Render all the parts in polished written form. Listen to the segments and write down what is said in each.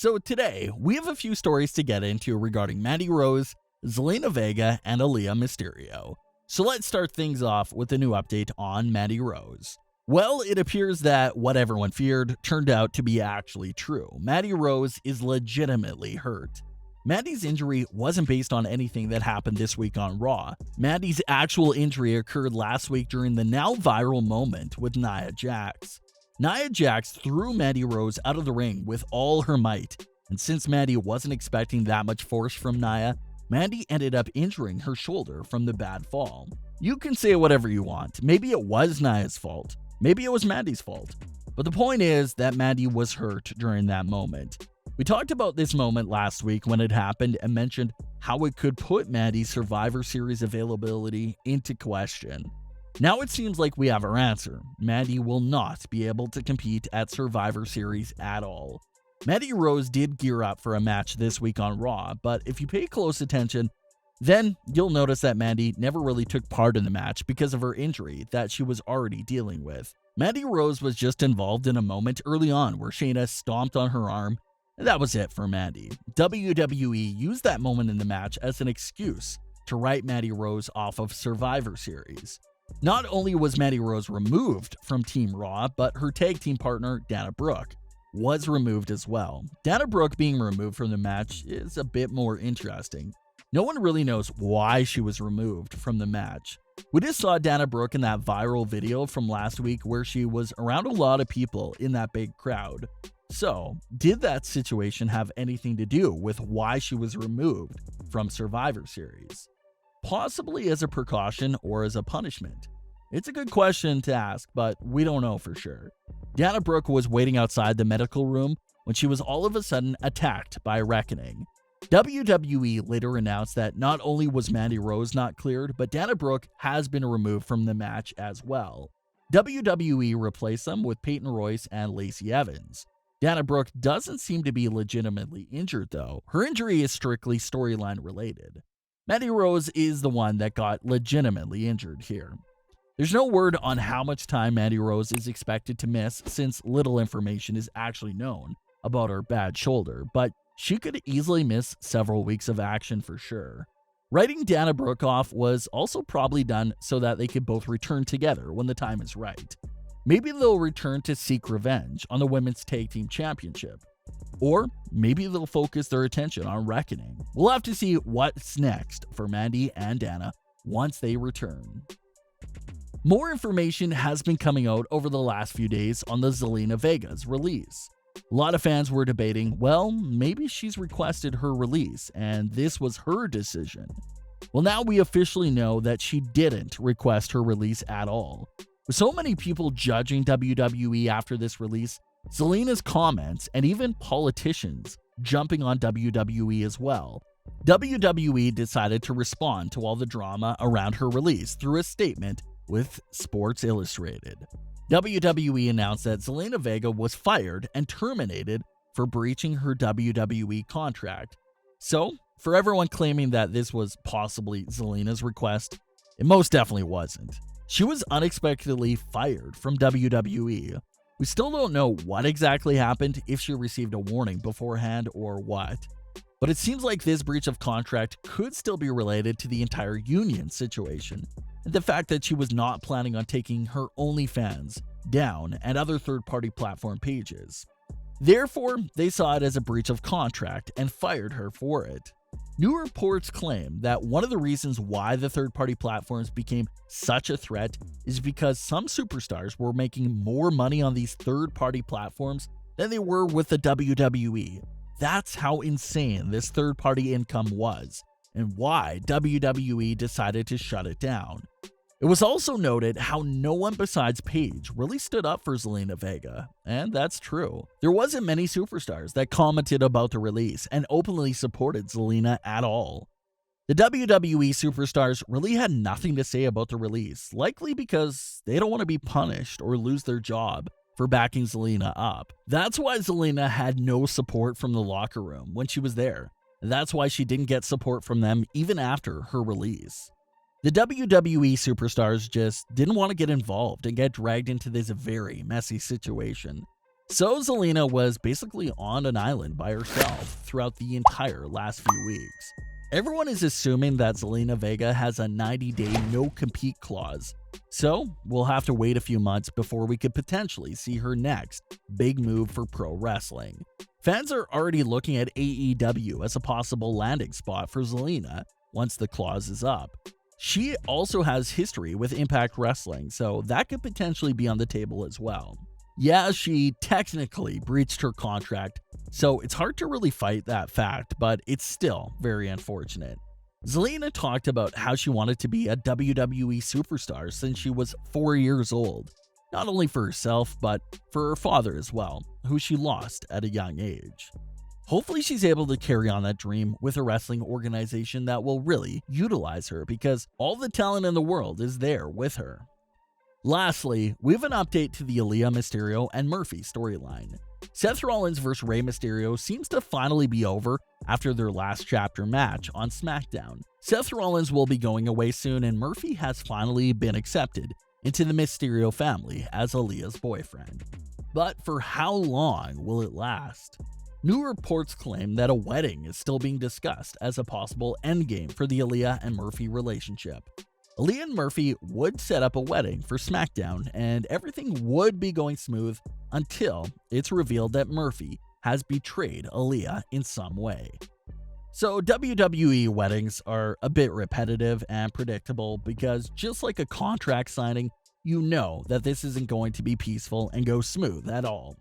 So today, we have a few stories to get into regarding Mandy Rose, Zelina Vega, and Aalyah Mysterio. So let's start things off with a new update on Mandy Rose. Well, it appears that what everyone feared turned out to be actually true. Mandy Rose is legitimately hurt. Mandy's injury wasn't based on anything that happened this week on Raw. Mandy's actual injury occurred last week during the now viral moment with Nia Jax. Nia Jax threw Mandy Rose out of the ring with all her might, and since Mandy wasn't expecting that much force from Nia, Mandy ended up injuring her shoulder from the bad fall. You can say whatever you want. Maybe it was Nia's fault. Maybe it was Mandy's fault. But the point is that Mandy was hurt during that moment. We talked about this moment last week when it happened and mentioned how it could put Mandy's Survivor Series availability into question. Now it seems like we have our answer. Mandy will not be able to compete at Survivor Series at all. Mandy Rose did gear up for a match this week on Raw, but if you pay close attention, then you'll notice that Mandy never really took part in the match because of her injury that she was already dealing with. Mandy Rose was just involved in a moment early on where Shayna stomped on her arm, and that was it for Mandy. WWE used that moment in the match as an excuse to write Mandy Rose off of Survivor Series. Not only was Mandy Rose removed from Team Raw, but her tag team partner, Dana Brooke, was removed as well. Dana Brooke being removed from the match is a bit more interesting. No one really knows why she was removed from the match. We just saw Dana Brooke in that viral video from last week where she was around a lot of people in that big crowd. So, did that situation have anything to do with why she was removed from Survivor Series? Possibly as a precaution or as a punishment. It's a good question to ask, but we don't know for sure. Dana Brooke was waiting outside the medical room when she was all of a sudden attacked by Reckoning. WWE later announced that not only was Mandy Rose not cleared, but Dana Brooke has been removed from the match as well. WWE replaced them with Peyton Royce and Lacey Evans. Dana Brooke doesn't seem to be legitimately injured though. Her injury is strictly storyline related. Mandy Rose is the one that got legitimately injured here. There's no word on how much time Mandy Rose is expected to miss since little information is actually known about her bad shoulder, but she could easily miss several weeks of action for sure. Writing Dana Brooke off was also probably done so that they could both return together when the time is right. Maybe they'll return to seek revenge on the Women's Tag Team Championship. Or maybe they'll focus their attention on Reckoning. We'll have to see what's next for Mandy and Dana once they return. More information has been coming out over the last few days on the Zelina Vega's release. A lot of fans were debating, well, maybe she's requested her release and this was her decision. Well, now we officially know that she didn't request her release at all. With so many people judging WWE after this release, Zelina's comments and even politicians jumping on WWE as well, WWE decided to respond to all the drama around her release through a statement with Sports Illustrated. WWE announced that Zelina Vega was fired and terminated for breaching her WWE contract. So, for everyone claiming that this was possibly Zelina's request, it most definitely wasn't. She was unexpectedly fired from WWE. We still don't know what exactly happened, if she received a warning beforehand or what. But it seems like this breach of contract could still be related to the entire union situation, and the fact that she was not planning on taking her OnlyFans down and other third-party platform pages. Therefore, they saw it as a breach of contract and fired her for it. New reports claim that one of the reasons why the third-party platforms became such a threat is because some superstars were making more money on these third-party platforms than they were with the WWE. That's how insane this third-party income was, and why WWE decided to shut it down. It was also noted how no one besides Paige really stood up for Zelina Vega, and that's true. There wasn't many superstars that commented about the release and openly supported Zelina at all. The WWE superstars really had nothing to say about the release, likely because they don't want to be punished or lose their job for backing Zelina up. That's why Zelina had no support from the locker room when she was there. That's why she didn't get support from them even after her release. The WWE superstars just didn't want to get involved and get dragged into this very messy situation. So Zelina was basically on an island by herself throughout the entire last few weeks. Everyone is assuming that Zelina Vega has a 90-day no-compete clause, so we'll have to wait a few months before we could potentially see her next big move for pro wrestling. Fans are already looking at AEW as a possible landing spot for Zelina once the clause is up. She also has history with Impact Wrestling, so that could potentially be on the table as well. Yeah, she technically breached her contract, so it's hard to really fight that fact, but it's still very unfortunate. Zelina talked about how she wanted to be a WWE superstar since she was 4 years old, not only for herself, but for her father as well, who she lost at a young age. Hopefully she's able to carry on that dream with a wrestling organization that will really utilize her because all the talent in the world is there with her. Lastly, we have an update to the Aalyah Mysterio and Murphy storyline. Seth Rollins vs. Rey Mysterio seems to finally be over after their last chapter match on SmackDown. Seth Rollins will be going away soon, and Murphy has finally been accepted into the Mysterio family as Aalyah's boyfriend. But for how long will it last? New reports claim that a wedding is still being discussed as a possible endgame for the Aalyah and Murphy relationship. Aalyah and Murphy would set up a wedding for SmackDown, and everything would be going smooth until it's revealed that Murphy has betrayed Aalyah in some way. So WWE weddings are a bit repetitive and predictable because just like a contract signing, you know that this isn't going to be peaceful and go smooth at all.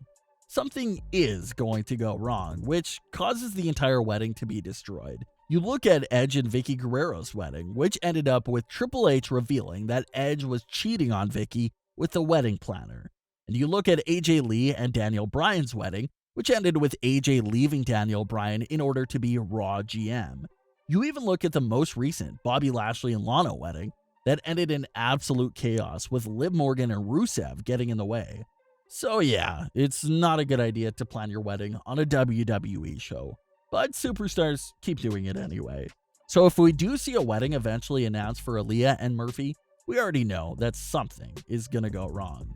Something is going to go wrong, which causes the entire wedding to be destroyed. You look at Edge and Vicky Guerrero's wedding, which ended up with Triple H revealing that Edge was cheating on Vicky with the wedding planner. And you look at AJ Lee and Daniel Bryan's wedding, which ended with AJ leaving Daniel Bryan in order to be Raw GM. You even look at the most recent Bobby Lashley and Lana wedding that ended in absolute chaos with Liv Morgan and Rusev getting in the way. So yeah, it's not a good idea to plan your wedding on a WWE show. But superstars keep doing it anyway. So if we do see a wedding eventually announced for Aalyah and Murphy, we already know that something is gonna go wrong.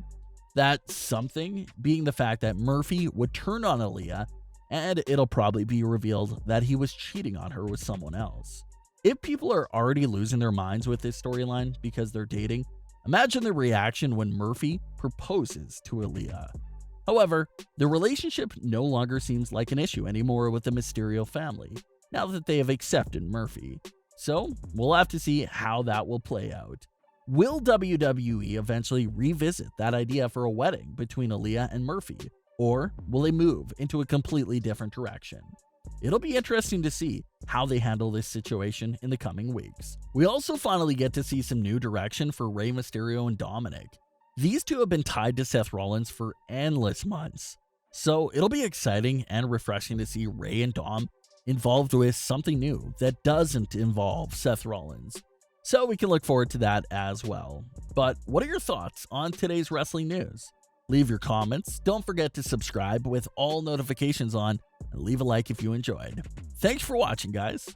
That something being the fact that Murphy would turn on Aalyah, and it'll probably be revealed that he was cheating on her with someone else. If people are already losing their minds with this storyline because they're dating, imagine the reaction when Murphy proposes to Aalyah. However, the relationship no longer seems like an issue anymore with the Mysterio family, now that they have accepted Murphy. So, we'll have to see how that will play out. Will WWE eventually revisit that idea for a wedding between Aalyah and Murphy, or will they move into a completely different direction? It'll be interesting to see how they handle this situation in the coming weeks. We also finally get to see some new direction for Rey Mysterio and Dominic. These two have been tied to Seth Rollins for endless months, so it'll be exciting and refreshing to see Rey and Dom involved with something new that doesn't involve Seth Rollins. So we can look forward to that as well. But what are your thoughts on today's wrestling news? Leave your comments, don't forget to subscribe with all notifications on, and leave a like if you enjoyed. Thanks for watching, guys.